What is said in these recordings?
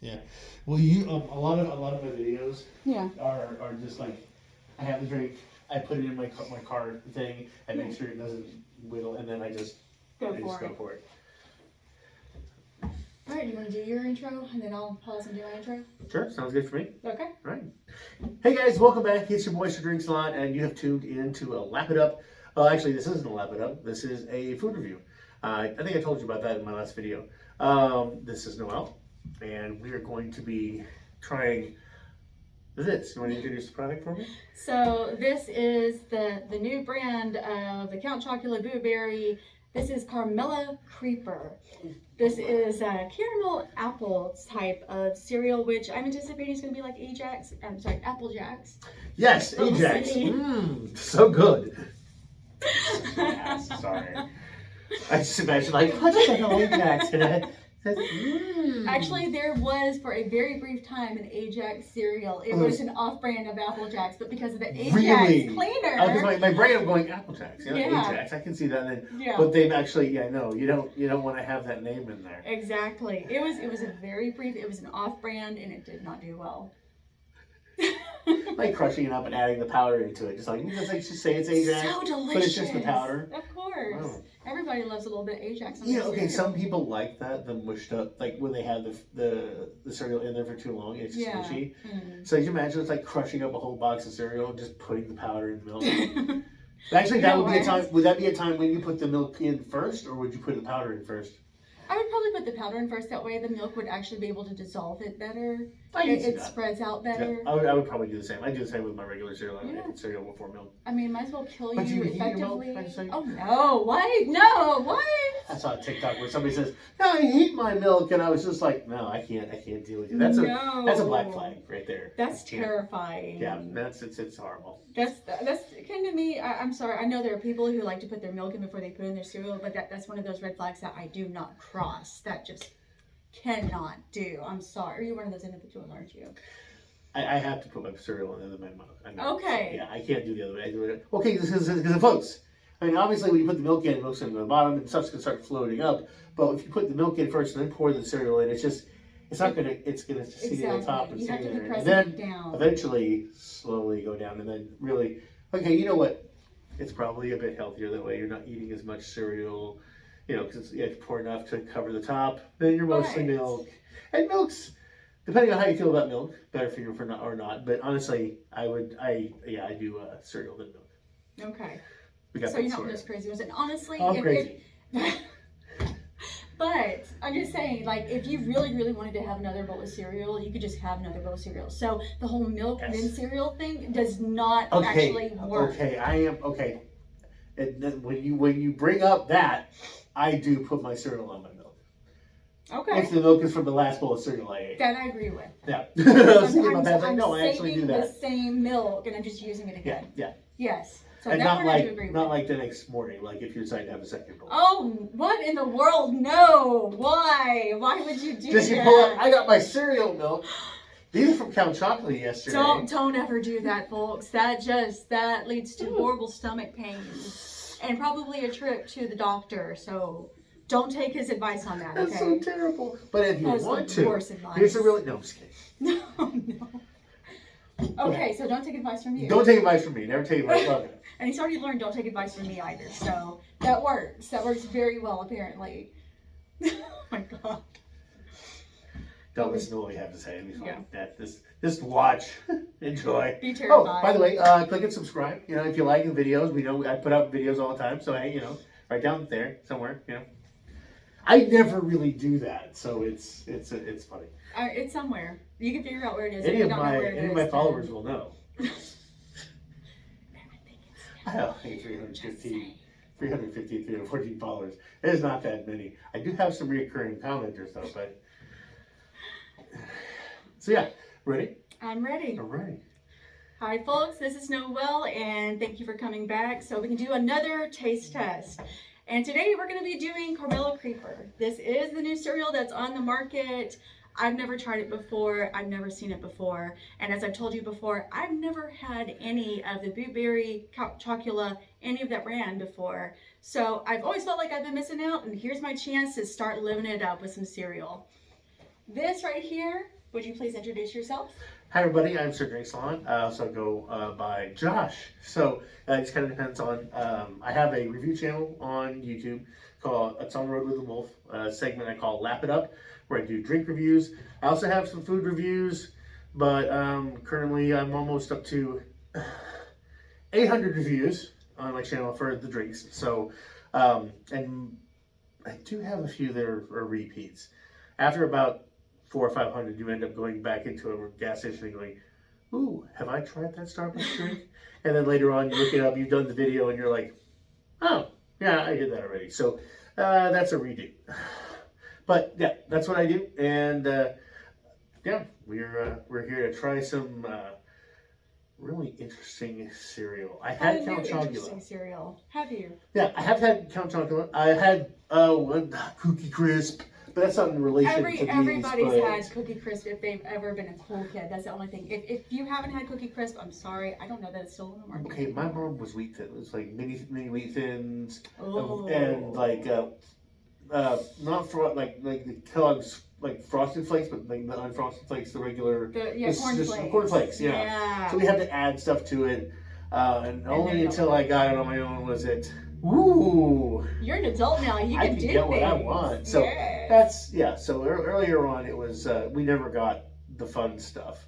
Yeah. Well, you a lot of my videos Yeah. are just like I have the drink, I put it in my car thing, and make sure it doesn't whittle, and then I just Go go for it. for it. All right, you want to do your intro, and then I'll pause and do my intro? Sure, sounds good for me. Okay. All right. Hey guys, welcome back. It's your Moisture Drinks a Lot, and you have tuned in to a Lap It Up. Actually, this isn't a Lap It Up. This is a food review. I think I told you about that in my last video. This is Noelle, and we are going to be trying this. You want to introduce the product for me? So this is the new brand of the Count Chocula Blueberry. This is Caramella Creeper. This is a caramel apple type of cereal, which I'm anticipating is going to be like Ajax. I'm sorry, Apple Jacks. Yes, Ajax. So good. Yes, sorry. I just imagine like, what's the hell Ajax? And I said, Actually, there was for a very brief time an Ajax cereal. It was an off-brand of Apple Jacks, but because of the Ajax cleaner. Because my brain, I'm going Apple Jacks. You know, Yeah. Ajax. I can see that. Then, Yeah. But they've actually, no, you don't want to have that name in there. Exactly. It was a very brief. It was an off-brand, and it did not do well. Like crushing it up and adding the powder into it, just say it's Ajax, So delicious. but it's just the powder. Of course. Wow. Everybody loves a little bit of Ajax. On Yeah, their okay. cereal. Some people like that, the mushed up, like when they have the cereal in there for too long, it's just mushy. Mm. So you imagine it's like crushing up a whole box of cereal and just putting the powder in milk. Actually, that would be a time. Would that be a time when you put the milk in first, or would you put the powder in first? I would probably put the powder in first. That way, the milk would actually be able to dissolve it better. I can see It that. spreads out better. Yeah, I would probably do the same. I do the same with my regular cereal. I Yeah. put cereal before milk. I mean, might as well kill But you you heat your milk, effectively. I'd say? Oh no! What? No! What? I saw a TikTok where somebody says, "No, I hate my milk," and I was just like, "No, I can't deal with you." That's a black flag right there. That's terrifying. Yeah, it's horrible. That's kind of me. I'm sorry. I know there are people who like to put their milk in before they put in their cereal, but that's one of those red flags that I do not cross. That just cannot do. I'm sorry. You're one of those individuals, aren't you? I have to put my cereal in my milk. Okay. Yeah, I can't do the other way. I do it. Okay, because it floats. I mean, obviously, when you put the milk in, the milk's going to go to the bottom, and stuff's going to start floating up. But if you put the milk in first and then pour the cereal in, it's going to just sit on top and you sit have to there. be And pressing then it down. eventually slowly go down, and then really, okay, you know what? It's probably a bit healthier that way. You're not eating as much cereal, because you have to pour enough to cover the top. Then you're mostly milk. And milk's, depending on how you feel about milk, better for you or not. But honestly, I do cereal than milk. Okay. So you're not one of those crazy ones. And honestly, I'm crazy. But I'm just saying, like, if you really, really wanted to have another bowl of cereal, you could just have another bowl of cereal. So the whole milk then cereal thing does not actually work. Okay, I am okay. And then when you bring up that, I do put my cereal on my milk. Okay. If the milk is from the last bowl of cereal I ate. That I agree with. Yeah. I was thinking about that. I'm No, I actually do saving that. the same milk and I'm just using it again. Yeah. Yes. So And that not part I do like agree with. not like the next morning, like if you're deciding to have a second bowl. Oh, what in the world? No. Why? Why would you do Just that? you pull out, I got my cereal milk. These are from Count Chocula yesterday. Don't ever do that, folks. That leads to horrible stomach pains and probably a trip to the doctor. So don't take his advice on that. That's Okay? so terrible. But if you want to, worst advice. here's a really no, I'm just kidding. No. Okay, so don't take advice from you. Don't take advice from me. Never take advice from me. And he's already learned don't take advice from me either. So that works. That works very well, apparently. Oh my god. Don't listen to what we have to say. It'll be fine. Yeah. Just watch, enjoy. Be terrified. Oh, by the way, click and subscribe. If you like the videos, we know I put out videos all the time. So hey, right down there somewhere. I never really do that, so it's funny. It's somewhere. You can figure out where it is. Any if of you don't know where it my is, followers then- will know. I don't think 350, 314 followers. There's not that many. I do have some recurring commenters though, but so yeah, ready? I'm ready. I'm ready. Hi folks, this is Noelle and thank you for coming back so we can do another taste test. And today we're going to be doing Caramella Creeper. This is the new cereal that's on the market. I've never tried it before. I've never seen it before. And as I've told you before, I've never had any of the Blueberry, Chocula, any of that brand before. So I've always felt like I've been missing out, and here's my chance to start living it up with some cereal. this right here, would you please introduce yourself? Hi everybody, I'm Sir Drink Salon. I also go by Josh. So it just kind of depends on. I have a review channel on YouTube called "It's on the Road with the Wolf." A segment I call "Lap It Up," where I do drink reviews. I also have some food reviews, but currently I'm almost up to 800 reviews on my channel for the drinks. So and I do have a few that are repeats. After about 400 or 500, you end up going back into a gas station and going, "Ooh, have I tried that Starbucks drink?" And then later on, you look it up, you've done the video, and you're like, "Oh, yeah, I did that already." So that's a redo. But yeah, that's what I do, and yeah, we're here to try some really interesting cereal. I had Count Chocula. Interesting cereal. Have you? Yeah, I have had Count Chocula. I had Cookie Crisp. But that's not in relation to these. Everybody's had Cookie Crisp if they've ever been a cool kid. That's the only thing. If you haven't had Cookie Crisp, I'm sorry. I don't know that it's still in the market. Okay, my mom was Wheat Thins. It was like mini Wheat Thins, Oh. and like not like the Kellogg's like Frosted Flakes, but like the unfrosted flakes, the regular. Corn Flakes. Corn Flakes, yeah. So we had to add stuff to it, and only until I got it on my own was it. Ooh. You're an adult now. You can do get what I things. want. So that's So earlier on, it was we never got the fun stuff.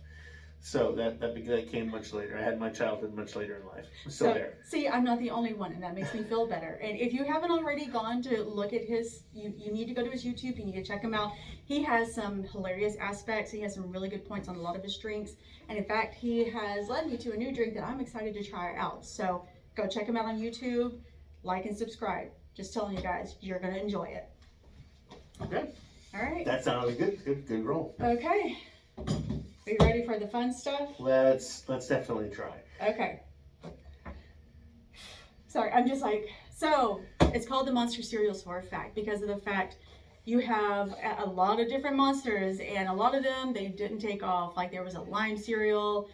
So that came much later. I had my childhood much later in life. So there. See, I'm not the only one, and that makes me feel better. And if you haven't already gone to look at his, you need to go to his YouTube. You need to check him out. He has some hilarious aspects. He has some really good points on a lot of his drinks. And in fact, he has led me to a new drink that I'm excited to try out. So go check him out on YouTube. Like and subscribe. Just telling you guys, you're gonna enjoy it. Okay. All right. That sounded good roll. Okay. Are you ready for the fun stuff? Let's definitely try. Okay. Sorry, I'm just like, so it's called the Monster Cereals for a fact because of the fact you have a lot of different monsters and a lot of them they didn't take off. Like there was a lime cereal.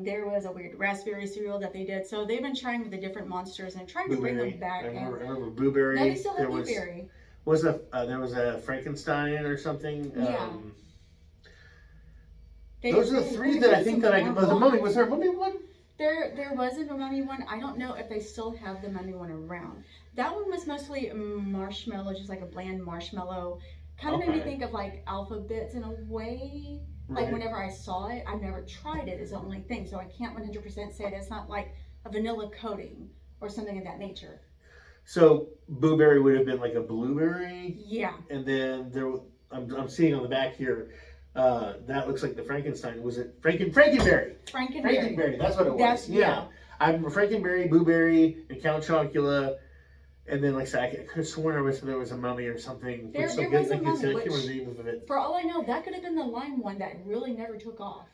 There was a weird raspberry cereal that they did. So they've been trying with the different monsters and trying to bring them back. I remember Blueberry. No, they still have Blueberry. There was a Frankenstein or something. Yeah. Those are the three that I think that I could. The Mummy, was there a Mummy one? There wasn't a Mummy one. I don't know if they still have the Mummy one around. That one was mostly marshmallow, just like a bland marshmallow. Kind of made me think of like alphabets in a way. Like whenever I saw it, I've never tried it. Is the only thing, so I can't 100% say it's not like a vanilla coating or something of that nature. So Blueberry would have been like a blueberry. Yeah. And then I'm seeing on the back here. That looks like the Frankenstein. Was it Frankenberry? Frankenberry. That's what it was. Yeah. I remember Frankenberry, Blueberry, and Count Chocula. And then, like I said, I could have sworn there was a Mummy or something. There was a Mummy, which, for all I know, that could have been the lime one that really never took off.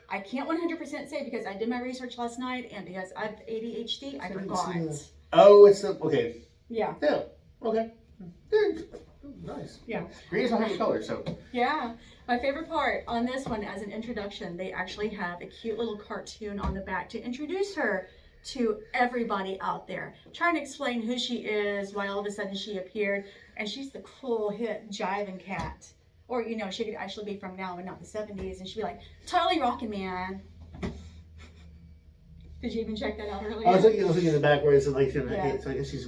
I can't 100% say because I did my research last night, and because I have ADHD, I forgot. Oh, it's okay. Yeah. Yeah. Okay. Nice. Yeah. Green is my favorite color, so. Yeah. My favorite part on this one, as an introduction, they actually have a cute little cartoon on the back to introduce her to everybody out there, trying to explain who she is, why all of a sudden she appeared, and she's the cool hip jiving cat. Or, you know, she could actually be from now and not the 70s, and she'd be like, totally rocking, man. Did you even check that out earlier? I was looking at the back where it's like, so I guess she's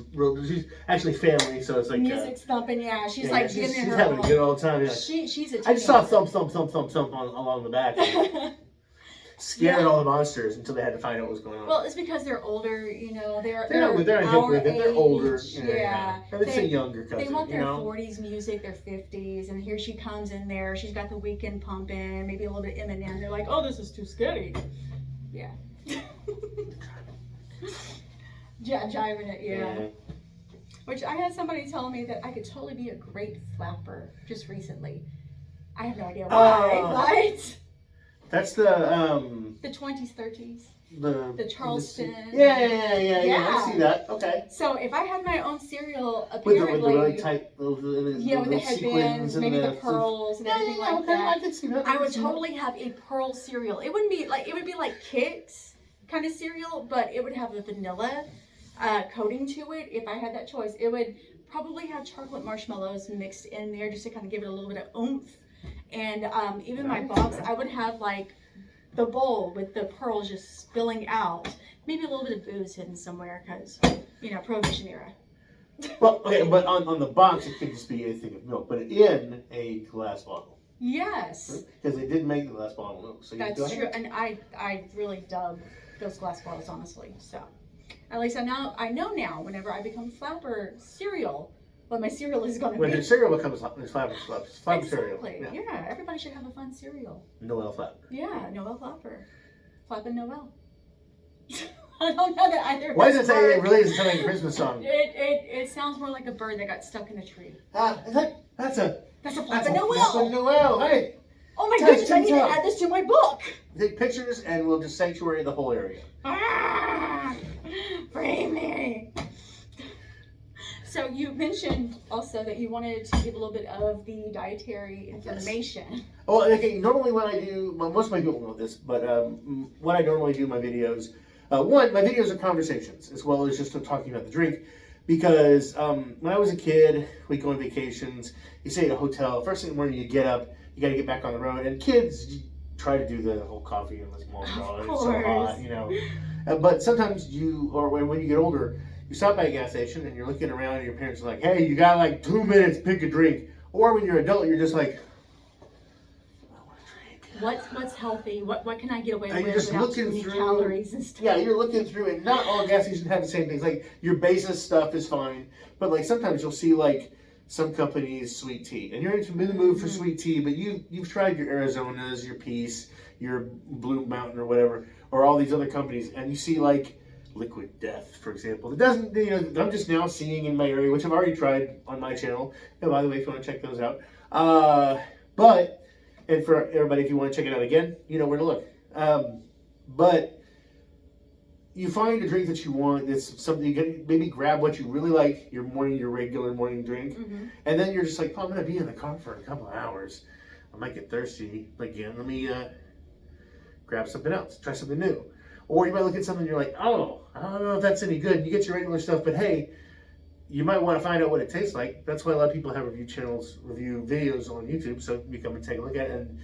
actually family, so it's like music's thumping, yeah. She's like she's getting her having a good old time. Yeah. She's a teenager. I just saw thump along the back. Scared all the monsters until they had to find out what was going on. Well, it's because they're older, you know. They're our age. They're older. Yeah. It's a younger cousin. They want their 40s music, their 50s, and here she comes in there. She's got the weekend pumping, maybe a little bit of Eminem. They're like, oh, this is too scary. Yeah. Jiving it, yeah. Which I had somebody tell me that I could totally be a great flapper just recently. I have no idea why, right? That's the 20s, 30s. The Charleston. Yeah. I see that. Okay. So if I had my own cereal, with apparently the really tight, with the headbands, maybe the pearls and everything like that. I could see that. I would totally have a pearl cereal. It wouldn't be like it would be like Kix kind of cereal, but it would have a vanilla coating to it. If I had that choice, it would probably have chocolate marshmallows mixed in there just to kind of give it a little bit of oomph. And even my box, I would have like the bowl with the pearls just spilling out. Maybe a little bit of booze hidden somewhere because, you know, Prohibition era. Well, okay, but on the box it could just be a thing of milk, but in a glass bottle. Yes. Because they did make the glass bottle of milk. So that's true. And I really dug those glass bottles, honestly. So at least I know now whenever I become flapper cereal, what my cereal is going to be. When your cereal becomes flapper Exactly. cereal. Yeah, everybody should have a fun cereal. Noelle flapper. Yeah, Noelle flapper. Flappin' Noelle. I don't know that either. Why does it say it really doesn't sound like a Christmas song? It sounds more like a bird that got stuck in a tree. That's a Flappin' Noelle. Flappin' Noelle. Hey. Oh my goodness, I need to add this to my book. Take pictures and we'll just sanctuary the whole area. Free me. So you mentioned also that you wanted to give a little bit of the dietary information. Yes. Well, okay, normally when I do, most of my people know this, but what I normally do in my videos, my videos are conversations as well as just talking about the drink. Because when I was a kid, we'd go on vacations, you stay at a hotel, first thing in the morning you get up, you got to get back on the road, and kids try to do the whole coffee and let's mom it's so hot, you know. But sometimes when you get older, you stop by a gas station and you're looking around and your parents are like, hey, you got like 2 minutes, pick a drink. Or when you're an adult, you're just like, I want a drink. What's healthy? What can I get away with you're just without looking too many through calories and stuff? Yeah, you're looking through, and not all gas stations have the same things. Like your basis stuff is fine, but like sometimes you'll see like some companies sweet tea, and you're in the mood for sweet tea, but you've tried your Arizonas, your Peace, your Blue Mountain, or whatever, or all these other companies, and you see like Liquid Death, for example. It doesn't, I'm just now seeing in my area, which I've already tried on my channel. And by the way, if you want to check those out, and for everybody, if you want to check it out again, you know where to look. But you find a drink that you want, that's something you can maybe grab what you really like, your regular morning drink, and then you're just like, oh, I'm going to be in the car for a couple of hours. I might get thirsty again. Let me grab something else, try something new. Or you might look at something and you're like, oh, I don't know if that's any good. You get your regular stuff, but hey, you might want to find out what it tastes like. That's why a lot of people have review videos on YouTube, so you come and take a look at it. And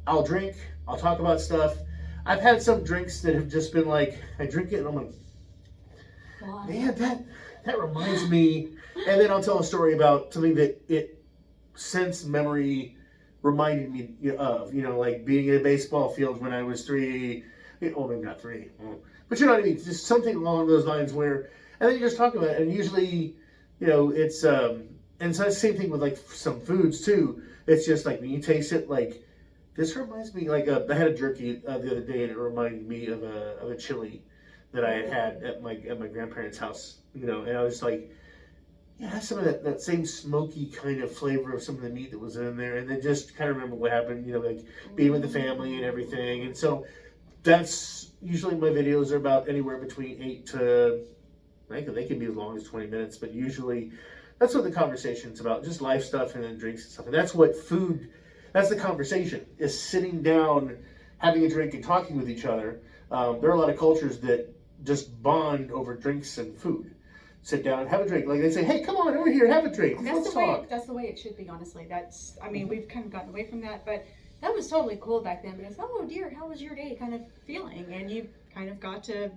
I'll drink, I'll talk about stuff. I've had some drinks that have just been like, I drink it and I'm like, man, that reminds me. And then I'll tell a story about something that it since memory reminded me of, like being in a baseball field when I was 3. Well, maybe not 3, but you know what I mean? Just something along those lines where, and then you just talk about it, and usually, it's, and it's the same thing with like some foods too. It's just like when you taste it, like, this reminds me, like, I had a jerky the other day, and it reminded me of a chili that I had at my grandparents' house, and I was like, yeah, it has some of that same smoky kind of flavor of some of the meat that was in there, and then just kind of remember what happened, like being with the family and everything, and so that's usually my videos are about anywhere between 8 to, I think they can be as long as 20 minutes, but usually that's what the conversation's about, just life stuff and then drinks and stuff. And that's what that's the conversation, is sitting down, having a drink and talking with each other. There are a lot of cultures that just bond over drinks and food. Sit down and have a drink. Like they say, hey, come on over here, have a drink. Let's talk. That's the way it should be, honestly. We've kind of gotten away from that, but that was totally cool back then, because, oh dear, how was your day kind of feeling? And you kind of got to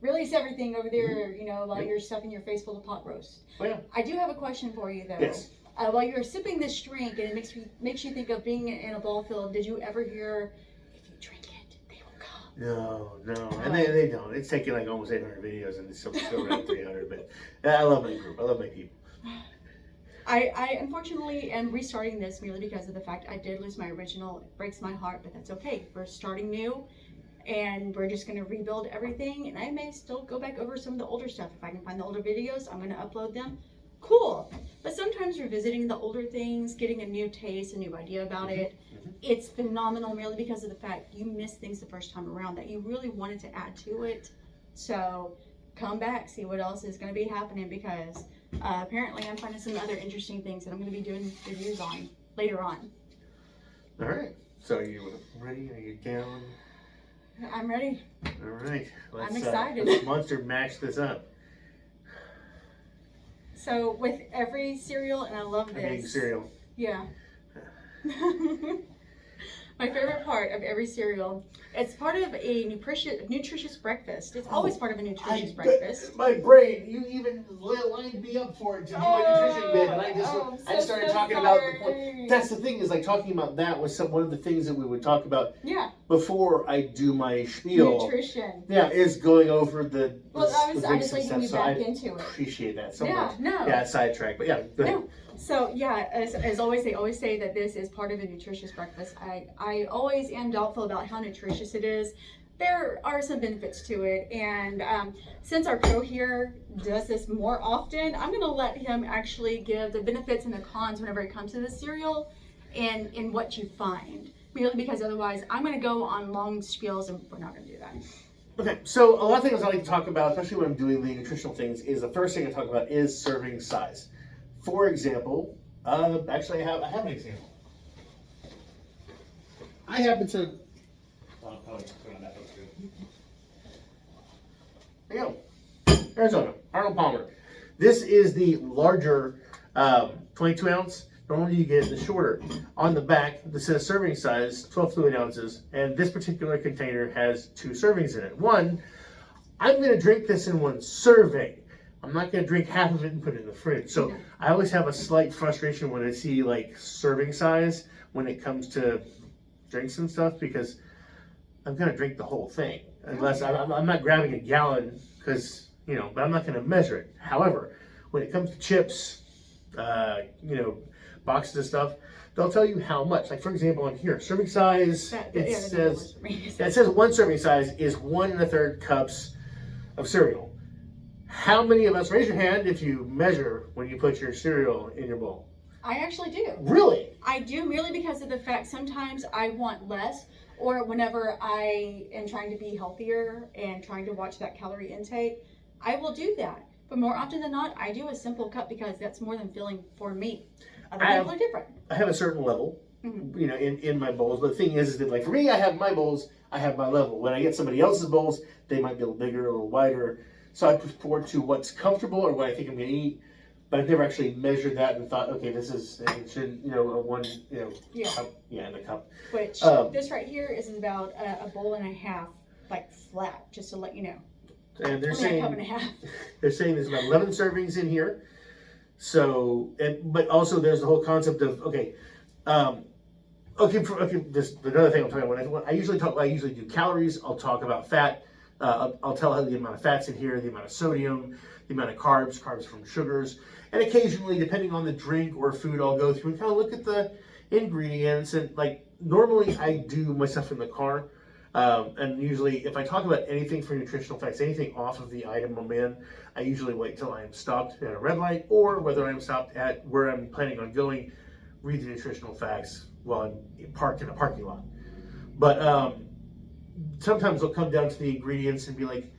release everything over there, while you're stuffing your face full of pot roast. Oh, yeah. I do have a question for you, though. Yes. While you're sipping this drink, and it makes you think of being in a ball field, did you ever hear, if you drink it, they will come? No. And they don't. It's taken like almost 800 videos, and it's still around 300. But I love my group. I love my people. I unfortunately am restarting this merely because of the fact I did lose my original. It breaks my heart, but that's okay. We're starting new, and we're just going to rebuild everything, and I may still go back over some of the older stuff. If I can find the older videos, I'm going to upload them. Cool. But sometimes revisiting the older things, getting a new taste, a new idea about it, it's phenomenal merely because of the fact you missed things the first time around that you really wanted to add to it. So come back, see what else is going to be happening, because apparently I'm finding some other interesting things that I'm going to be doing reviews on later on. All right. So are you ready? Are you down? I'm ready. All right. I'm excited. Let's monster mash this up. So with every cereal, and I love this. Cereal. Yeah. My favorite part of every cereal, it's part of a nutritious breakfast. It's always part of a nutritious breakfast. My brain, you even lined me up for it to do my nutrition bit, and I just started talking about the point. That's the thing, is like talking about that was one of the things that we would talk about before I do my spiel. Nutrition. Yeah, is going over the I was drinks and leading you stuff. back into it. Appreciate that so much. No. Yeah, sidetrack, but yeah, go ahead. No. So yeah, as always, they always say that this is part of a nutritious breakfast. I always am doubtful about how nutritious it is. There are some benefits to it, and since our pro here does this more often, I'm going to let him actually give the benefits and the cons whenever it comes to the cereal and in what you find. Merely because otherwise I'm going to go on long spiels and we're not going to do that. Okay, so a lot of things I like to talk about, especially when I'm doing the nutritional things, is the first thing I talk about is serving size. For example, actually I have an example. I happen to. There you go. Arizona, Arnold Palmer. This is the larger 22 ounce. Normally you get the shorter. On the back, this says serving size, 12 fluid ounces, and this particular container has 2 servings in it. One, I'm going to drink this in 1 serving. I'm not going to drink half of it and put it in the fridge. So I always have a slight frustration when I see like serving size when it comes to drinks and stuff, because I'm going to drink the whole thing. Unless I'm not grabbing a gallon because, but I'm not going to measure it. However, when it comes to chips, boxes of stuff, they'll tell you how much. Like for example, on here, serving size, it says 1 serving size is 1 1/3 cups of cereal. How many of us, raise your hand if you measure when you put your cereal in your bowl? I actually do. Really? I do, merely because of the fact sometimes I want less, or whenever I am trying to be healthier and trying to watch that calorie intake, I will do that. But more often than not, I do a simple cup because that's more than filling for me. Other people are different. I have a certain level, in my bowls. But the thing is that like for me, I have my bowls, I have my level. When I get somebody else's bowls, they might be a little bigger, a little wider. So I prefer to what's comfortable or what I think I'm going to eat. But I've never actually measured that and thought, okay, this is a 1, cup, in a cup. Which this right here is about a bowl and a half, like flat, just to let you know. And they're Only saying a cup and a half. They're saying there's about 11 servings in here. So, but also there's the whole concept of this another thing I'm talking about. I usually do calories. I'll talk about fat. I'll tell how the amount of fats in here, the amount of sodium, the amount of carbs from sugars, and occasionally, depending on the drink or food, I'll go through and kind of look at the ingredients. And like normally, I do my stuff in the car, and usually, if I talk about anything for nutritional facts, anything off of the item I'm in, I usually wait till I am stopped at a red light, or whether I'm stopped at where I'm planning on going, read the nutritional facts while I'm parked in a parking lot. But sometimes they'll come down to the ingredients and be like,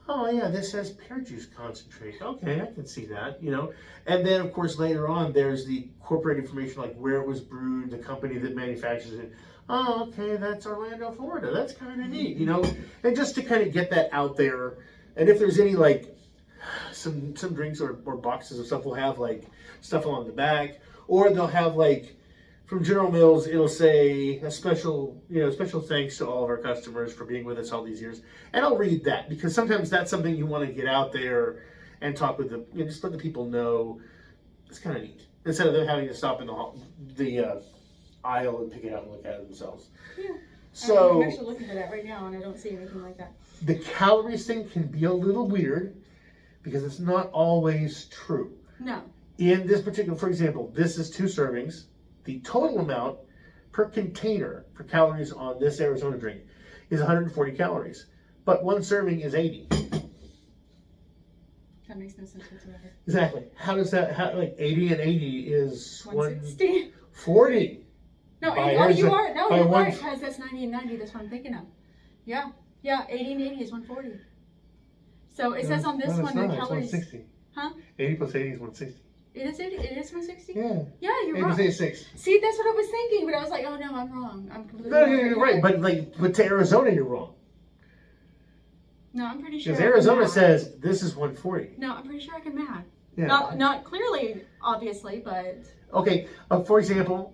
oh yeah, this has pear juice concentrate. Okay, I can see that, And then of course later on there's the corporate information like where it was brewed, the company that manufactures it. Oh, okay, that's Orlando, Florida. That's kind of neat, And just to kind of get that out there. And if there's any like some drinks or boxes of stuff will have like stuff along the back, or they'll have like from General Mills, it'll say a special thanks to all of our customers for being with us all these years. And I'll read that because sometimes that's something you want to get out there and talk with just let the people know. It's kind of neat instead of them having to stop in the aisle and pick it out and look at it themselves. Yeah. So I'm actually looking for that right now, and I don't see anything like that. The calories thing can be a little weird because it's not always true. No. In this particular, for example, this is 2 servings. The total amount per container for calories on this Arizona drink is 140 calories, but 1 serving is 80. That makes no sense whatsoever. Exactly. How does that? 80 and 80 is 160. 140. No, you are. No, you're right. Because that's 90 and 90. That's what I'm thinking of. Yeah, 80 and 80 is 140. So it says on this one the calories. It's 160. Huh? 80 plus 80 is 160. It is 80. It is 160. Yeah. Yeah, you're right. 86. See, that's what I was thinking, but I was like, oh no, I'm wrong. I'm completely wrong. wrong. You're right, but to Arizona, you're wrong. No, I'm pretty sure. Because Arizona says this is 140. No, I'm pretty sure I can math. Yeah. Not clearly, obviously, but. Okay, for example,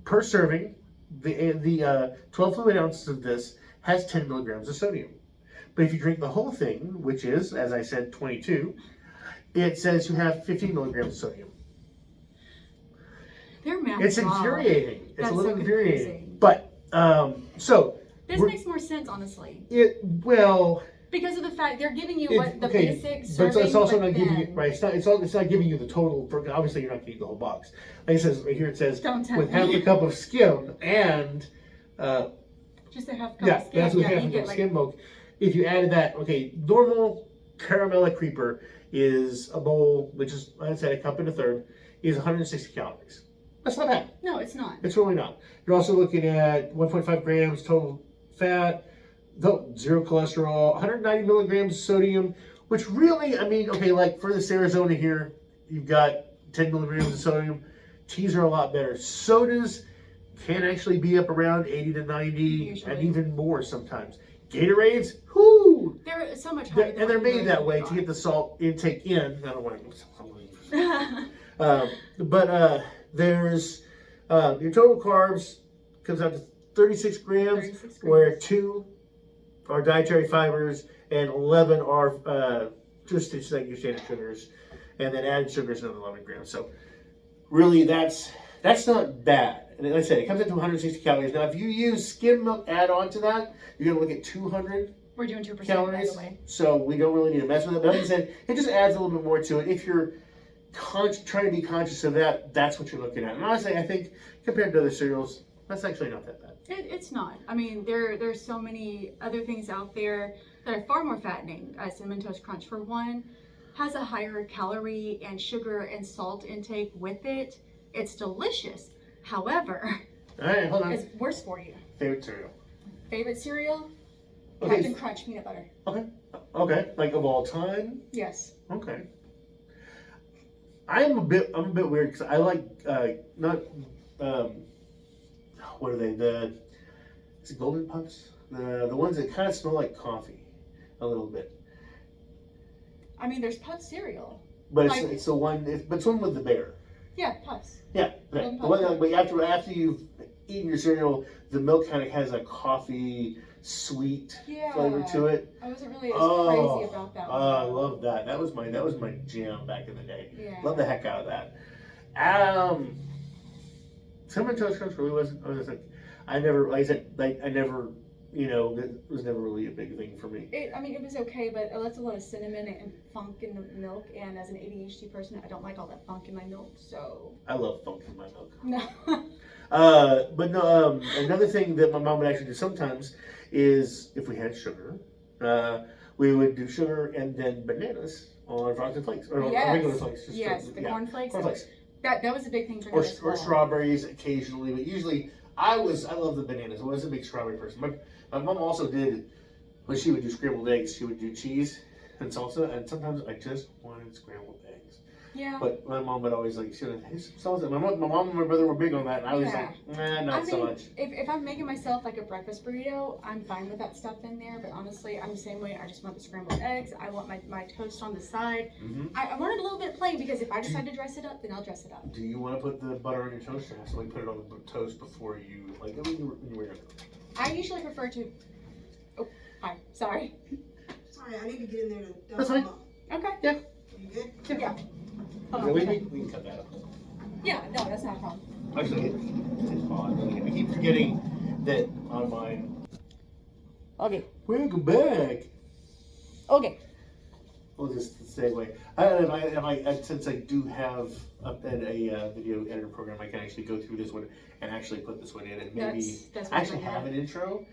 per serving, the 12 fluid ounces of this has 10 milligrams of sodium. But if you drink the whole thing, which is, as I said, 22, it says you have 15 milligrams of sodium. Their math It's wrong. infuriating. It's That's a little so infuriating. confusing. But, so. This makes more sense, honestly. Well. Because of the fact they're giving you what the okay, basic but serving, it's also but not giving you, then- right, it's not giving you the total, obviously you're not going to eat the whole box. Like it says, right here it says, Don't tempt with me. half a cup of skim and, just a half cup yeah, of skim. that's with Yeah, half you a cup get of like skim milk. If you added that, okay, normal caramella creeper is a bowl, which is, like I said, a cup and a third, is 160 calories. That's not bad. no, it's not. It's really not. You're also looking at 1.5 grams total fat, zero cholesterol, 190 milligrams of sodium, which really, I mean, okay, like for this Arizona here, you've got 10 milligrams of sodium. Teas are a lot better. Sodas can actually be up around 80 to 90 Usually. and even more sometimes. Gatorades, whoo! They're so much higher. And they're made that way to get the salt intake in. I don't want to. There's your total carbs comes out to 36 grams, 36 grams. where 2 are dietary fibers and 11 are just like your standard sugars, and then added sugar is another 11 grams. So really, that's not bad. And like I said, it comes out to 160 calories. Now, if you use skim milk add on to that, you're gonna look at 200 We're doing 2% by calories. the way. So we don't really need to mess with it. But like I said, it just adds a little bit more to it. If you're trying to be conscious of that, that's what you're looking at. And honestly, I think compared to other cereals, that's actually not that bad. It's not. I mean, there's so many other things out there that are far more fattening. Cinnamon Toast Crunch, for one, has a higher calorie and sugar and salt intake with it. It's delicious. However, All right, hold on. it's worse for you. Favorite cereal? Favorite cereal? Okay. Captain Crunch peanut butter. Okay. Like of all time? Yes. Okay. I'm a bit weird because I like not what are they? Is it Golden Puffs? The ones that kind of smell like coffee, a little bit. I mean, there's Puff cereal. But Like- it's the one. It's one with the bear. Yeah, Puffs. Yeah. Golden The one Puffs. but after you've eaten your cereal, the milk kind of has a coffee sweet Yeah. flavor to it. I wasn't really as Oh, crazy about that Oh, one. I love that. That was my jam back in the day. Yeah. Love the heck out of that. Cinnamon Toast Crunch really wasn't. I was just like, I never, like I said, like I never, it was never really a big thing for me. I mean, it was okay, but that's a lot of cinnamon and funk in the milk. And as an ADHD person, I don't like all that funk in my milk. So I love funk in my milk. no. But no, another thing that my mom would actually do sometimes is if we had sugar, we would do sugar and then bananas on Frosted Flakes or on regular flakes. Just yes, the cornflakes. cornflakes. That was a big thing for me Or as well. strawberries occasionally, but usually I love the bananas. I was a big strawberry person. My mom also did, when she would do scrambled eggs, she would do cheese and salsa, and sometimes I just wanted scrambled eggs. Yeah. But my mom would always like, she would, hey, some salsa. My mom and my brother were big on that, and I was like, nah, not so much. If I'm making myself like a breakfast burrito, I'm fine with that stuff in there. But honestly, I'm the same way. I just want the scrambled eggs. I want my toast on the side. Mm-hmm. I want it a little bit plain because if I decide to dress it up, then I'll dress it up. Do you want to put the butter on your toast, or have somebody put it on the toast before you, like when you were younger? I usually prefer to. Oh, hi. Sorry. Sorry, I need to get in there to dump That's fine. them up. Okay. Yeah. You good? Yeah. Yeah, we can cut that out. Yeah. No, that's not a problem. Actually, it's fine. I keep forgetting that on mine. Okay. Welcome back. Okay. We'll just segue. Since I do have a video editor program, I can actually go through this one and actually put this one in, and maybe That's I actually have an intro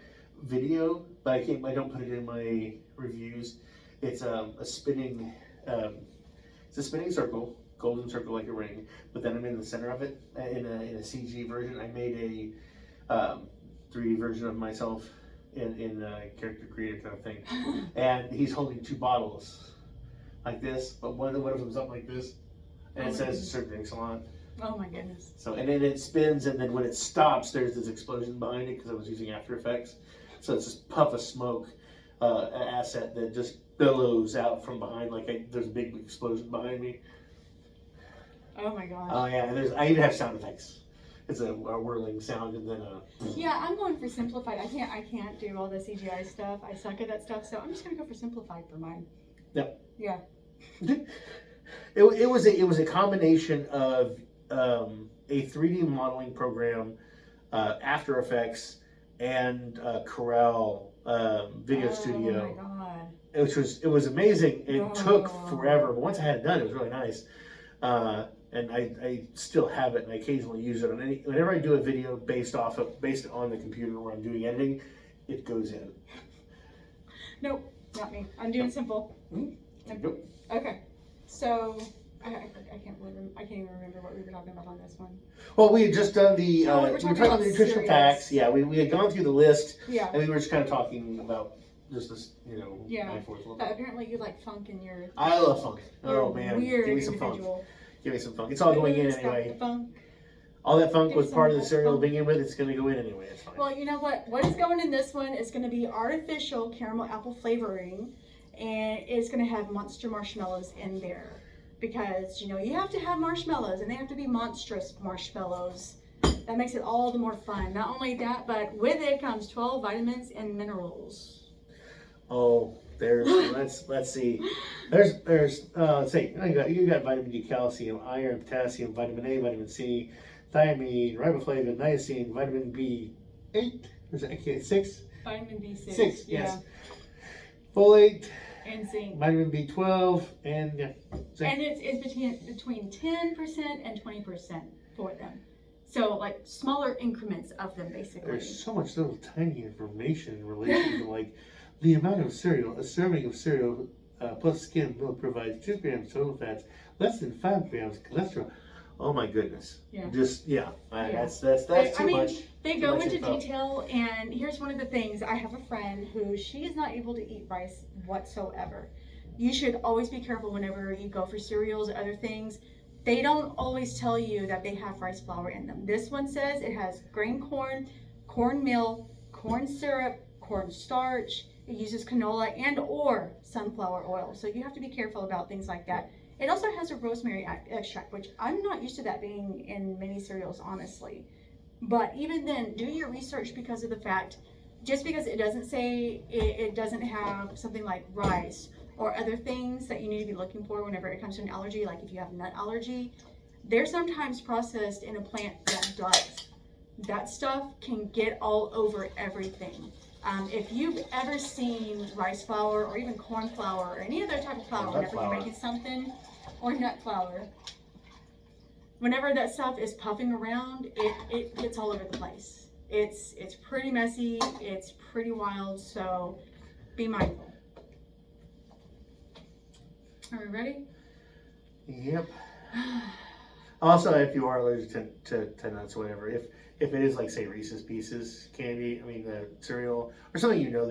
video, but I don't put it in my reviews. It's a spinning. It's a spinning circle, golden circle like a ring, but then I'm in the center of it in a CG version. I made a 3D version of myself in a character creator kind of thing, and he's holding 2 bottles like this, but one of them's up like this, and it says "Sir Drink Salon." Oh my goodness. So and then it spins, and then when it stops, there's this explosion behind it because I was using After Effects. So it's this puff of smoke, an asset that just billows out from behind, like there's a big explosion behind me. Oh my gosh. Oh yeah, and I even have sound effects. It's a whirling sound and then a. Yeah, I'm going for simplified. I can't do all the CGI stuff. I suck at that stuff, so I'm just gonna go for simplified for mine. Yep. Yeah. It was a combination of a 3D modeling program, After Effects, and Corel Video Studio. Oh my god. It was amazing. It took Oh. forever, but once I had it done, it was really nice. And I still have it, and I occasionally use it on whenever I do a video based on the computer where I'm doing editing, it goes in. Nope, not me. I'm doing simple. Nope. Okay, so I can't even remember what we were talking about on this one. Well, we had just done the Oh, we were talking about the nutritional cereals. facts. Yeah, we had gone through the list, Yeah. and we were just kind of talking about just this, Yeah. back and forth a little But bit. apparently you like funk in your. I love funk. You're Oh man, weird give me some individual. funk. Give me some funk. It's all going in It's got anyway. the funk. All that funk Give was me part some of the cereal funk. to begin with. It's going to go in anyway. It's fine. Well, you know what? What is going in this one is going to be artificial caramel apple flavoring, and it's going to have monster marshmallows in there because you have to have marshmallows, and they have to be monstrous marshmallows. That makes it all the more fun. Not only that, but with it comes 12 vitamins and minerals. Oh, let's see. Let's see. You got vitamin D, calcium, iron, potassium, vitamin A, vitamin C, thiamine, riboflavin, niacin, vitamin B8. Is that okay? 6? Vitamin B6. 6, yeah. yes. Folate, And zinc. vitamin B12, and zinc. And it's between 10% and 20% for them. So like smaller increments of them basically. There's so much little tiny information in relation to like the amount of cereal. A serving of cereal plus skim milk provides 2 grams total fats, less than 5 grams cholesterol. Oh my goodness. Yeah. That's I too mean, much. They Too go much into info. detail, and here's one of the things. I have a friend who she is not able to eat rice whatsoever. You should always be careful whenever you go for cereals or other things. They don't always tell you that they have rice flour in them. This one says it has grain corn, cornmeal, corn syrup, corn starch. It uses canola and or sunflower oil. So you have to be careful about things like that. It also has a rosemary extract, which I'm not used to that being in many cereals, honestly. But even then, do your research because of the fact, just because it doesn't say it doesn't have something like rice or other things that you need to be looking for whenever it comes to an allergy, like if you have nut allergy, they're sometimes processed in a plant that does. That stuff can get all over everything. If you've ever seen rice flour or even corn flour or any other type of flour, Nut whenever flour. you're making something, or nut flour, whenever that stuff is puffing around, it gets all over the place. It's pretty messy, it's pretty wild, so be mindful. Are we ready? Yep. Also, if you are allergic to nuts or whatever, if it is like say Reese's Pieces candy, cereal or something, don't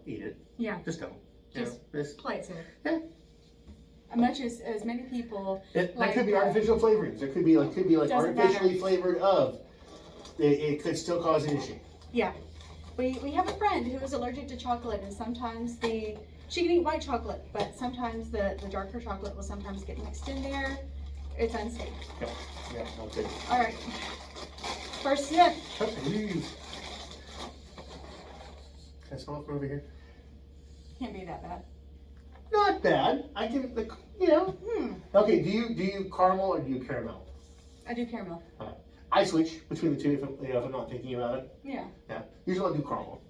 eat it. Yeah. Just don't. Just play it safe. Yeah. As many people. That could be artificial flavorings. There could be like Doesn't artificially matter. flavored of. It could still cause an issue. Yeah. We have a friend who is allergic to chocolate, and sometimes she can eat white chocolate, but sometimes the darker chocolate will sometimes get mixed in there. It's unsafe. Yeah, okay. All right. First sip. Can I smell it from over here? Can't be that bad. Not bad. I can, Okay, do you caramel or do you caramel? I do caramel. I switch between the two if I'm not thinking about it. Yeah. Yeah, usually I'll do caramel.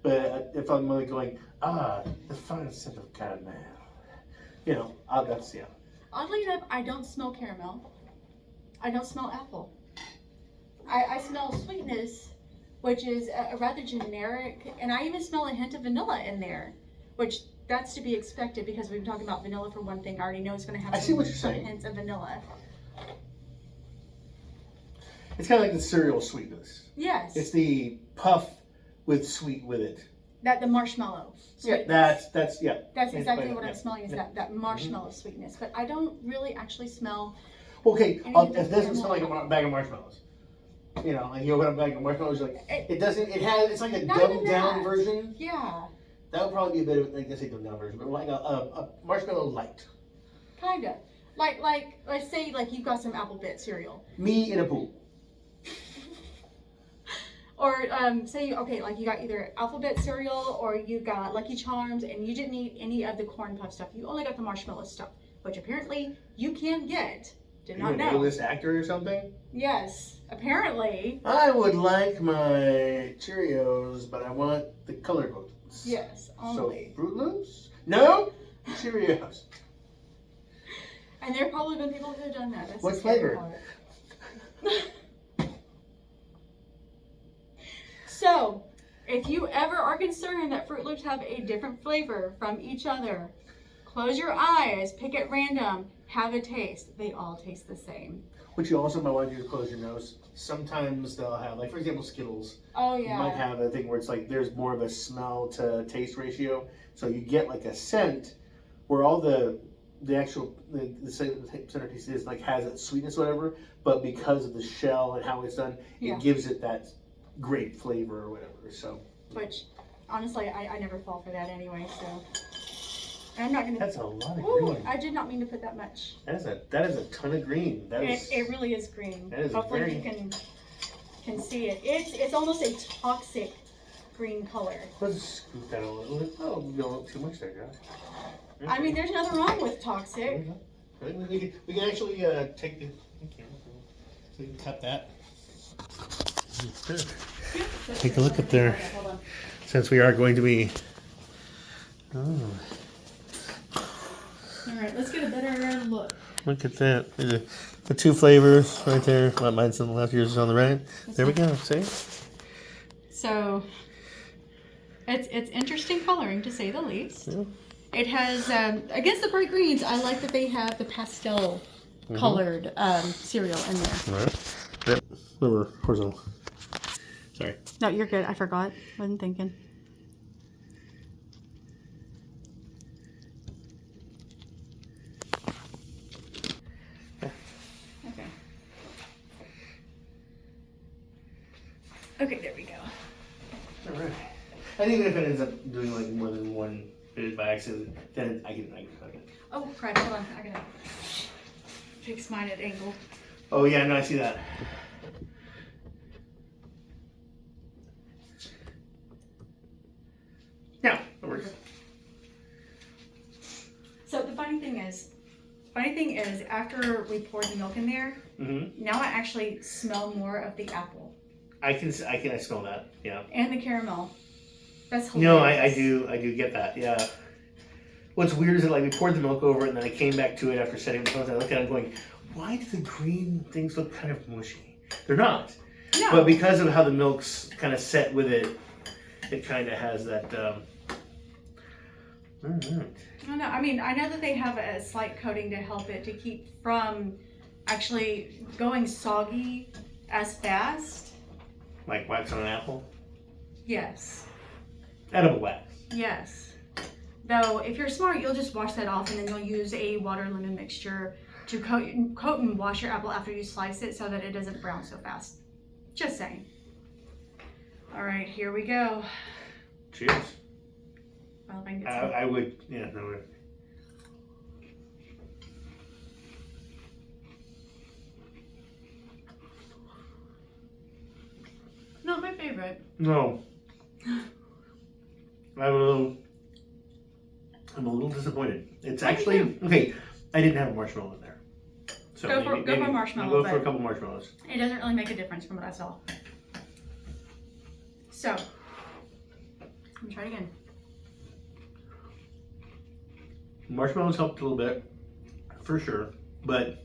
But if I'm really going, the fine scent of caramel, that's, yeah. Oddly enough, I don't smell caramel. I don't smell apple. I smell sweetness, which is a rather generic, and I even smell a hint of vanilla in there, which that's to be expected because we've been talking about vanilla for one thing. I already know it's going to have I see what you're some saying. hints of vanilla. It's kind of like the cereal sweetness. Yes. It's the puff with sweet with it. The marshmallow. Yeah, sweetness. that's That's exactly what yeah. I'm smelling is Yeah. that marshmallow sweetness. But I don't really actually smell. Okay, Anything it doesn't smell like caramel. a bag of marshmallows. Like you open up a bag of marshmallows, you're like, it's like a Not dumbed even down that. version. Yeah, That would probably be a bit of, I guess a dumbed down version, but like a marshmallow light. kind of. Like, let's say like you've got some apple bit cereal. Me in a pool. Or say, okay, like you got either alphabet cereal or you got Lucky Charms and you didn't eat any of the corn puff stuff. You only got the marshmallow stuff, which apparently you can get. Did not know. Are you a A-list actor or something? Yes, apparently. I would like my Cheerios, but I want the color ones. Yes, only. So Fruit Loops? No? Cheerios. And there have probably been people who have done that. That's What the scary flavor? part. So, if you ever are concerned that Fruit Loops have a different flavor from each other, close your eyes, pick at random, have a taste. They all taste the same. What you also might want to do is close your nose. Sometimes they'll have, like for example, Skittles. Oh You might have a thing where it's like there's more of a smell to taste ratio. So you get like a scent where all the actual the centerpiece is like has that sweetness or whatever, but because of the shell and how it's done, Yeah. it gives it that grape flavor or whatever. So Which, honestly, I never fall for that anyway, so. And I'm not gonna. that's a lot of Ooh, green. I did not mean to put that much. That is a ton of green. That is It really is green. that is Hopefully very- you can see it. It's almost a toxic green color. Let's scoop that a little bit. Oh, we don't want too much there, guys. I mean, there's nothing wrong with toxic. We can actually take the. Okay, so we can cut that. Take a look up there. Okay, hold on. Since we are going to be. Oh, All right, let's get a better look. look at that. The two flavors right there. Well, mine's on the left, yours is on the right. There we go. See? So, it's interesting coloring to say the least. Yeah. It has against the bright greens. I like that they have the pastel colored cereal in there. All right. Yep. Over horizontal. Sorry. No, you're good. I forgot. Wasn't thinking. Okay. Okay, there we go. All right. I think if it ends up doing like more than one bit by accident, then I can cut it. Oh, crap. Hold on. I gotta fix mine at angle. Oh yeah, no, I see that. Yeah, that works. So the funny thing is, after we poured the milk in there, Mm-hmm. now I actually smell more of the apple I smell that. Yeah. and the caramel. That's No, hilarious. I do get that. Yeah. What's weird is that like we poured the milk over it, and then I came back to it after setting the phones. I looked at it going, why do the green things look kind of mushy? They're not. No. But because of how the milk's kind of set with it, it kind of has that. Alright. I don't know. I mean, I know that they have a slight coating to help it to keep from actually going soggy as fast. Like wax on an apple? Yes. Edible wax. Yes. Though, if you're smart, you'll just wash that off and then you'll use a water lemon mixture to coat and wash your apple after you slice it so that it doesn't brown so fast. Just saying. All right, here we go. Cheers. Well, if I can get some. I would, yeah, no. Not my favorite. No. I'm a little disappointed. It's actually, okay, I didn't have a marshmallow in there. So Go for maybe marshmallow, I'll go for a but- couple marshmallows. It doesn't really make a difference from what I saw. So, let me try it again. Marshmallows helped a little bit, for sure, but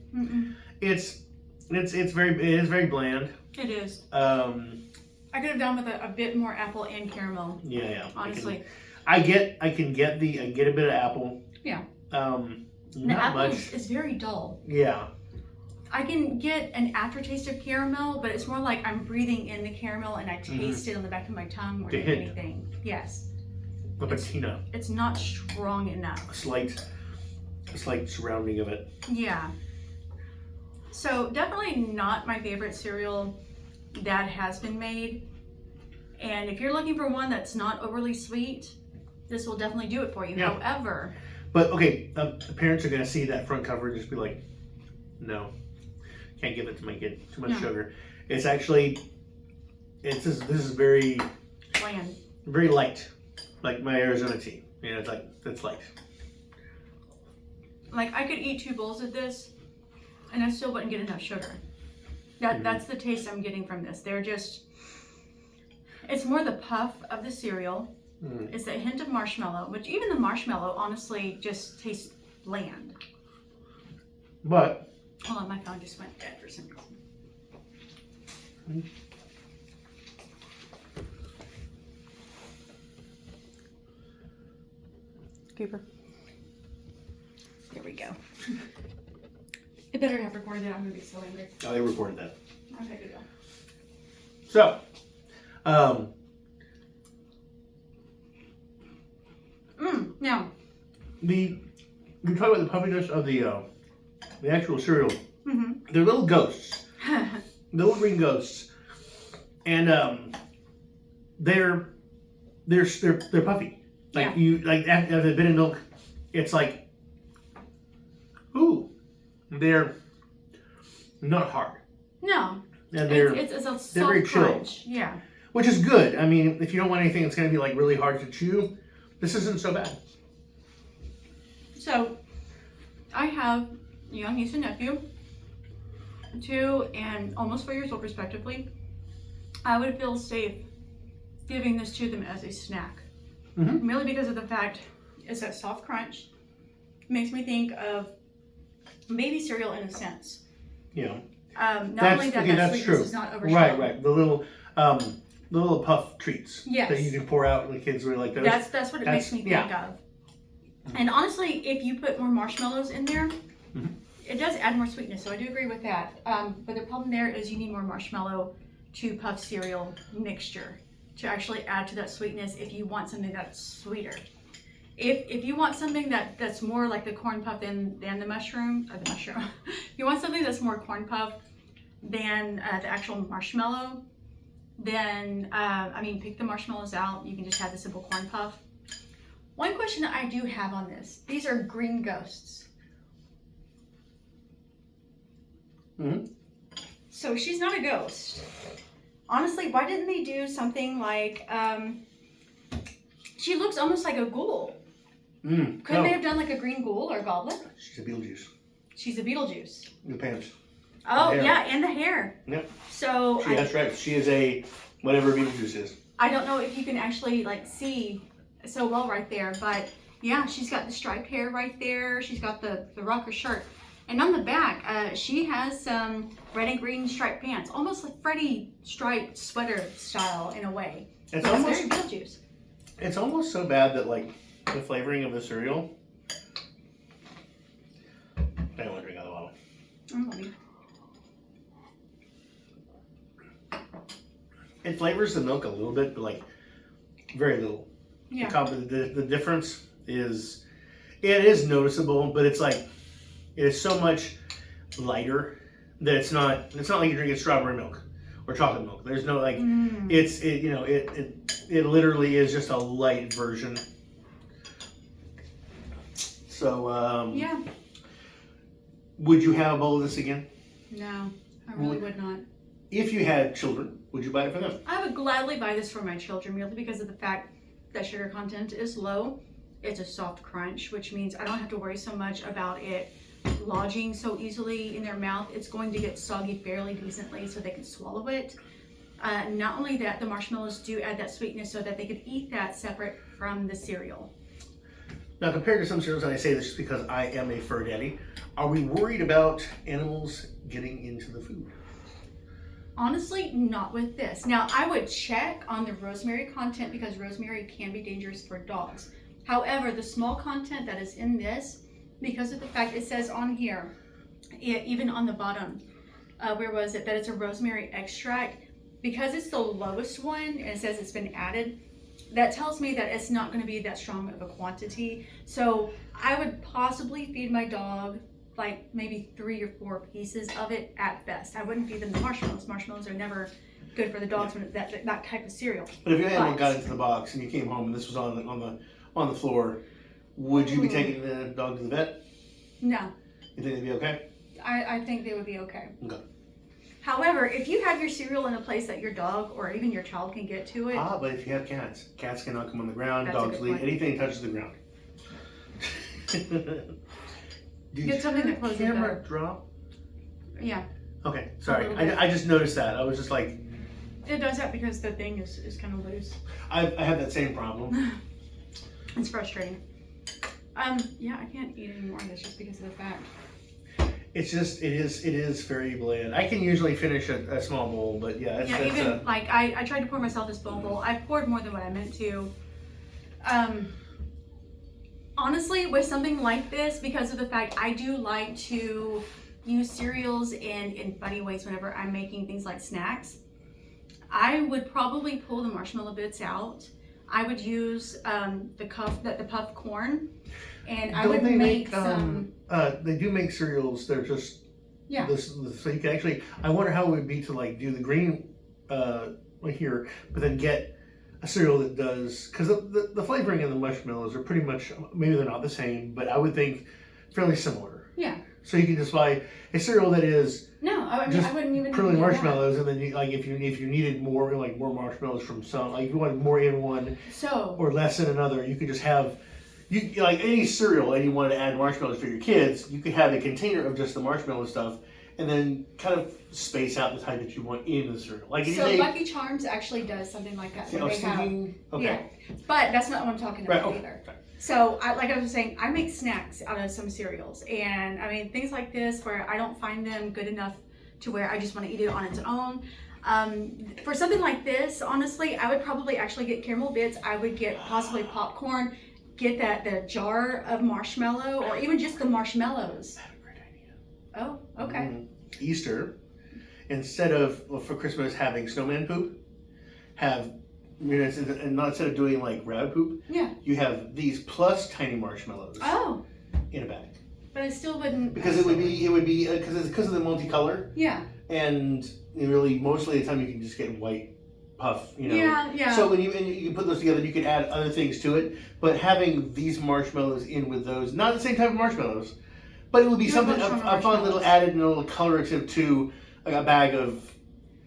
it is very bland. It is. I I could have done with a bit more apple and caramel, yeah. honestly. I get a bit of apple. Yeah. Not The apple much. is very dull. Yeah. I can get an aftertaste of caramel, but it's more like I'm breathing in the caramel and I taste it on the back of my tongue more The than hint. anything. Yes. A patina. It's not strong enough. A slight surrounding of it. Yeah. So definitely not my favorite cereal that has been made. And if you're looking for one that's not overly sweet, this will definitely do it for you. Yeah. However, But okay, the parents are gonna see that front cover and just be like, no, can't give it to my kid. Too much sugar. It's actually, this is very Bland. very light, like my Arizona tea. You know, it's light. Like I could eat 2 bowls of this, and I still wouldn't get enough sugar. That's the taste I'm getting from this. They're just, it's more the puff of the cereal. It's a hint of marshmallow, which even the marshmallow honestly just tastes bland. But hold on, my phone just went dead for some reason. Keeper. There we go. It better have recorded it. I'm gonna be so angry. oh, they recorded that. Okay, good go. So, Now, we talk about the puffiness of the actual cereal. They're little ghosts, little green ghosts, and they're puffy. Like after they've been in milk, it's like, ooh, they're not hard. No, And it's a soft very chill. crunch. Yeah. Which is good. I mean, if you don't want anything that's going to be like really hard to chew, this isn't so bad. So, I have a young niece and nephew, 2 and almost 4 years old respectively. I would feel safe giving this to them as a snack. Merely because of the fact it's that soft crunch. Makes me think of baby cereal in a sense. Yeah. Not only that, that sweetness true. is not overshadowed. Right. The little puff treats that you can pour out and the kids really like those. That's what it makes me think of. And honestly, if you put more marshmallows in there, it does add more sweetness. So I do agree with that. But the problem there is you need more marshmallow to puff cereal mixture to actually add to that sweetness if you want something that's sweeter. If you want something that's more like the corn puff than the mushroom, if you want something that's more corn puff than the actual marshmallow, then pick the marshmallows out. You can just have the simple corn puff. One question that I do have on this: these are green ghosts. So she's not a ghost. Honestly, why didn't they do something like? She looks almost like a ghoul. Couldn't they have done like a green ghoul or goblet? She's a Beetlejuice. She's a Beetlejuice. The pants. Oh, yeah, and the hair. Yep. So that's right. She is a whatever Beetlejuice is. I don't know if you can actually like see so well right there, but yeah, she's got the striped hair right there. She's got the rocker shirt. And on the back, she has some red and green striped pants, almost like Freddy striped sweater style in a way. It's almost very Beetlejuice. It's almost so bad that like the flavoring of the cereal. I don't want to drink out of the bottle. It flavors the milk a little bit, but like very little. Yeah. The difference is, it is noticeable, but it's like, it is so much lighter that it's not like you're drinking strawberry milk or chocolate milk. There's no like, it literally is just a light version. So, yeah. Would you have a bowl of this again? No, I really would not. If you had children, would you buy it for them? I would gladly buy this for my children, merely because of the fact that sugar content is low. It's a soft crunch, which means I don't have to worry so much about it lodging so easily in their mouth. It's going to get soggy fairly decently so they can swallow it. Not only that, the marshmallows do add that sweetness so that they could eat that separate from the cereal. Now, compared to some cereals, and I say this just because I am a fur daddy, are we worried about animals getting into the food? Honestly, not with this. Now, I would check on the rosemary content because rosemary can be dangerous for dogs. However, the small content that is in this, because of the fact it says on here, even on the bottom, where was it, that it's a rosemary extract, because it's the lowest one and it says it's been added, that tells me that it's not going to be that strong of a quantity. So I would possibly feed my dog like maybe 3 or 4 pieces of it at best. I wouldn't feed them the marshmallows. Marshmallows are never good for the dogs when that type of cereal. But if your animal got into the box and you came home and this was on the floor, Would you be taking the dog to the vet? No, You think they'd be okay? I think they would be okay. Okay. However, if you have your cereal in a place that your dog or even your child can get to it, But if you have cats, cats cannot come on the ground. That's a Dogs good leave point. anything that touches the ground. Get something that closes the camera door. drop? yeah, Okay, sorry. A little bit. I just noticed that. I was just like, it does that because the thing is kind of loose. I have that same problem. It's frustrating. Yeah, I can't eat any more of this just because of the fact. It's just, it is very bland. I can usually finish a small bowl, but yeah, it's, Yeah, it's even like I tried to pour myself this bowl. I poured more than what I meant to. Honestly, with something like this, because of the fact I do like to use cereals in funny ways whenever I'm making things like snacks, I would probably pull the marshmallow bits out. I would use the puff corn, and I would make some. They do make cereals. They're just Yeah. so you can actually. I wonder how it would be to like do the green right here, but then get a cereal that does, because the flavoring and the marshmallows are pretty much, maybe they're not the same, but I would think fairly similar. Yeah. So you can just buy a cereal that is No, I mean just I wouldn't even. purely do that. marshmallows, and then you, like if you needed more marshmallows from some, like if you wanted more in one So. or less in another, you could just have. You like any cereal, and you wanted to add marshmallows for your kids, you could have a container of just the marshmallow stuff, and then kind of space out the type that you want in the cereal. Like if you So say, Lucky Charms actually does something like that. I Where was they have, thinking, okay, yeah, but that's not what I'm talking about right, okay. either. So, like I was saying, I make snacks out of some cereals, and I mean things like this where I don't find them good enough to where I just want to eat it on its own. For something like this, honestly, I would probably actually get caramel bits. I would get possibly popcorn, get the jar of marshmallow, or even just the marshmallows. I have a great idea. Oh, okay. Easter, instead of for Christmas having snowman poop, have and not instead of doing like rabbit poop, Yeah. you have these plus tiny marshmallows Oh, in a bag. but I still wouldn't. Because it would be because of the multicolor, Yeah. and really mostly the time you can just get white puff, Yeah, yeah. So when you can put those together, you can add other things to it. But having these marshmallows in with those, not the same type of marshmallows, but it would be You something have a mushroom fun little marshmallows. added little colorative to like a bag of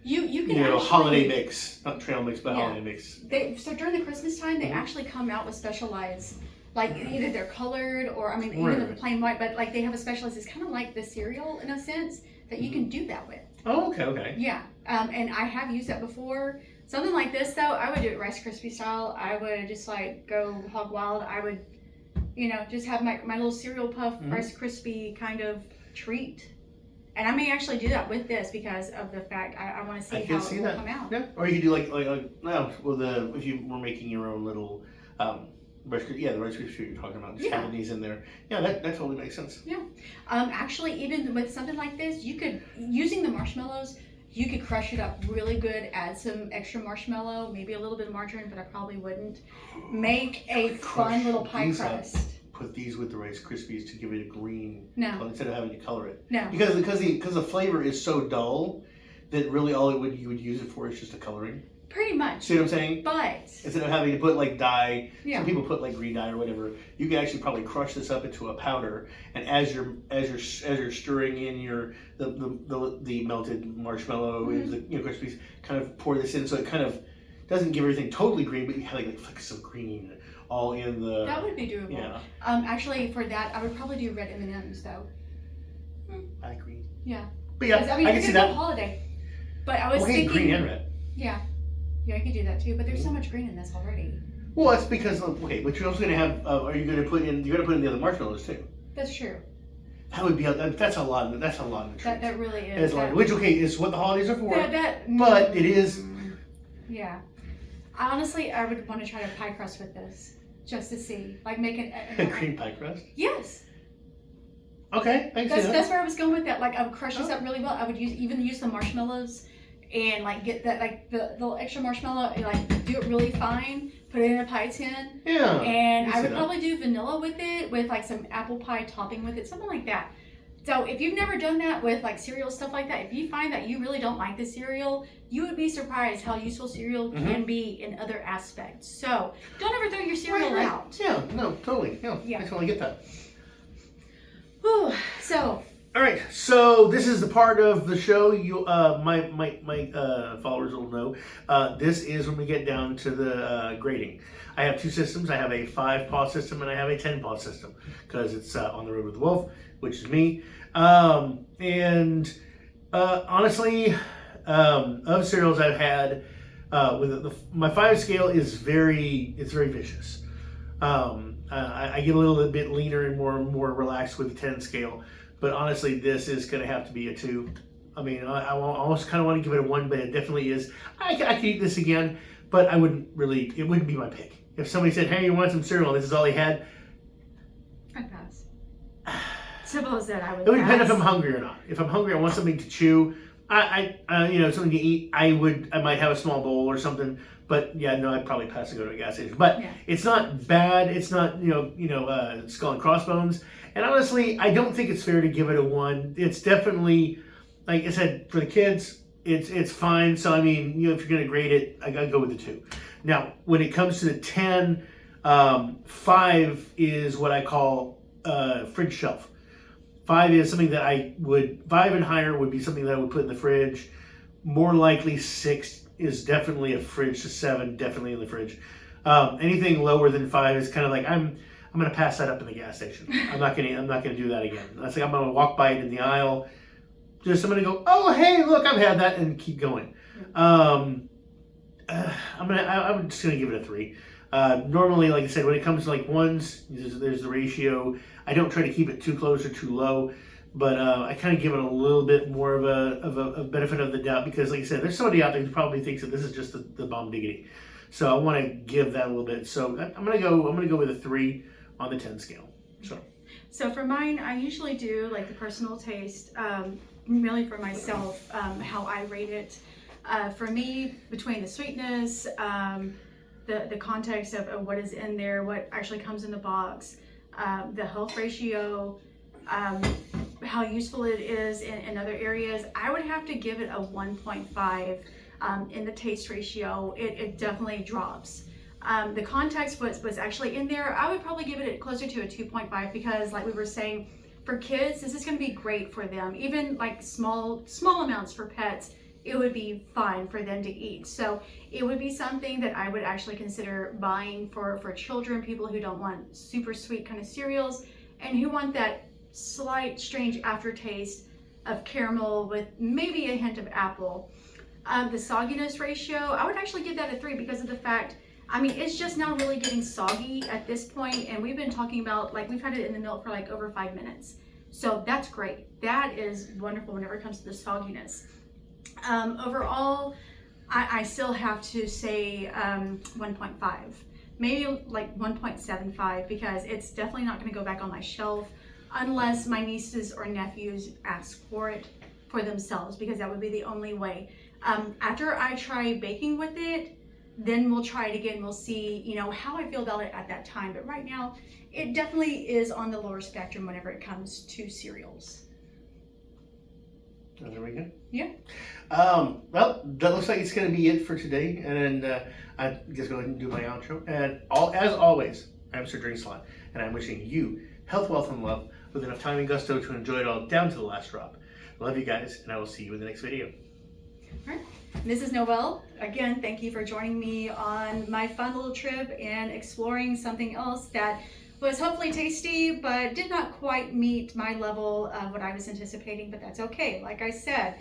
You can actually, holiday mix, not trail mix, but Yeah. holiday mix. So during the Christmas time, they Mhm. actually come out with specialized, like either they're colored or I mean Right. even the plain white, but like they have a specialized. It's kind of like the cereal in a sense that you can do that with. Oh, okay. Yeah, and I have used that before. Something like this though, I would do it Rice Krispie style. I would just like go hog wild. I would, just have my little cereal puff Mhm. Rice Krispie kind of treat. And I may actually do that with this because of the fact I want to see I how can it see will that. come out. Yeah. Or you could do if you were making your own little the Rice Krispie you're talking about, just Yeah. having these in there. Yeah, that totally makes sense. Actually, even with something like this, you could, using the marshmallows, you could crush it up really good, add some extra marshmallow, maybe a little bit of margarine, but I probably wouldn't. Make a Crush fun little pie these up. crust. Put these with the Rice Krispies to give it a green No, color instead of having to color it. no. Because the flavor is so dull that really all you would use it for is just a coloring. Pretty much. See what I'm saying? But, Instead of having to put like dye, yeah. some people put like green dye or whatever. You can actually probably crush this up into a powder, and as you're stirring in the melted marshmallow and the Krispies, kind of pour this in, so it kind of doesn't give everything totally green, but you have like flecks of green all in the. That would be doable. Yeah, Actually, for that, I would probably do red M&Ms though. I agree. Yeah. But yeah, I mean, I you're can see gonna go that. holiday. But I was Okay, thinking. green and red. Yeah. Yeah, I could do that too. But there's so much green in this already. Well, that's because but you're also gonna have. Are you gonna put in? You're gonna put in the other marshmallows too. That's true. That would be. That's a lot. That's a lot of treats. That really is. It's a lot. Which is what the holidays are for. But it is. Yeah. Honestly, I would want to try to pie crust with this, just to see, like make it. A cream pie crust. Yes. Okay, I can see that. That's where I was going with that. Like I would crush this up really well. I would use the marshmallows, and like get that like the little extra marshmallow, and like do it really fine. Put it in a pie tin. Yeah. And can I see would that. probably do vanilla with it, with like some apple pie topping with it, something like that. So if you've never done that with like cereal, stuff like that, if you find that you really don't like the cereal, you would be surprised how useful cereal can be in other aspects. So don't ever throw your cereal Right. out. Yeah, no, totally. Yeah. I totally get that. Whew. So All right, so this is the part of the show you, my followers will know. This is when we get down to the grading. I have two systems. I have a 5-paw system and I have a 10-paw system because it's On the Road with the Wolf, which is me. Honestly, of cereals I've had, my 5 scale is very vicious. I get a little bit leaner and more relaxed with the 10 scale. But honestly, this is going to have to be a 2. I mean, I almost kind of want to give it a 1, but it definitely is. I could eat this again, but it wouldn't be my pick. If somebody said, hey, you want some cereal, this is all he had, I'd pass. Suppose that I would it would pass. depend if I'm hungry or not. If I'm hungry, I want something to chew, something to eat, I might have a small bowl or something. But yeah, no, I'd probably pass to go to a gas station. But Yeah. It's not bad. It's not, skull and crossbones. And honestly, I don't think it's fair to give it a 1. It's definitely, like I said, for the kids, it's fine. So I mean, if you're gonna grade it, I gotta go with the 2. Now, when it comes to the 10, 5 is what I call fridge shelf. 5 is something that 5 and higher would be something that I would put in the fridge. More likely 6 is definitely a fridge to 7, definitely in the fridge. Anything lower than 5 is kind of like I'm gonna pass that up in the gas station. I'm not gonna do that again. That's like I'm gonna walk by it in the aisle. I'm gonna go, oh hey, look, I've had that, and keep going. I'm just gonna give it a 3. Normally, like I said, when it comes to like 1s, there's the ratio. I don't try to keep it too close or too low, but I kind of give it a little bit more of a benefit of the doubt because, like I said, there's somebody out there who probably thinks that this is just the bomb diggity. So I want to give that a little bit. So I'm gonna go with a 3 on the 10 scale. So for mine, I usually do like the personal taste, really for myself, how I rate it. For me, between the sweetness, the context of what is in there, what actually comes in the box, the health ratio, how useful it is in other areas, I would have to give it a 1.5 in the taste ratio. It definitely drops. The context was actually in there. I would probably give it closer to a 2.5 because, like we were saying, for kids, this is going to be great for them. Even like small amounts for pets, it would be fine for them to eat. So it would be something that I would actually consider buying for children, people who don't want super sweet kind of cereals and who want that slight strange aftertaste of caramel with maybe a hint of apple. The sogginess ratio, I would actually give that a 3 because of the fact, I mean, it's just now really getting soggy at this point, and we've been talking about, like, we've had it in the milk for like over 5 minutes. So that's great. That is wonderful whenever it comes to the sogginess. Overall, I still have to say 1.5, maybe like 1.75 because it's definitely not going to go back on my shelf unless my nieces or nephews ask for it for themselves, because that would be the only way. After I try baking with it, then we'll try it again. We'll see, how I feel about it at that time. But right now, it definitely is on the lower spectrum whenever it comes to cereals. There we go. Yeah. Well, that looks like it's going to be it for today. And then I guess go ahead and do my outro. And as always, I'm Sir Drinkslot, and I'm wishing you health, wealth, and love with enough time and gusto to enjoy it all down to the last drop. Love you guys, and I will see you in the next video. All right. This is Noelle. Again, thank you for joining me on my fun little trip and exploring something else that was hopefully tasty, but did not quite meet my level of what I was anticipating, but that's okay. Like I said,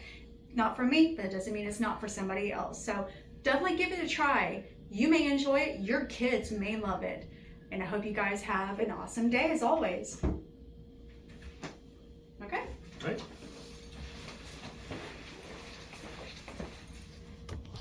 not for me, but it doesn't mean it's not for somebody else. So definitely give it a try. You may enjoy it, your kids may love it. And I hope you guys have an awesome day as always. Okay? All right.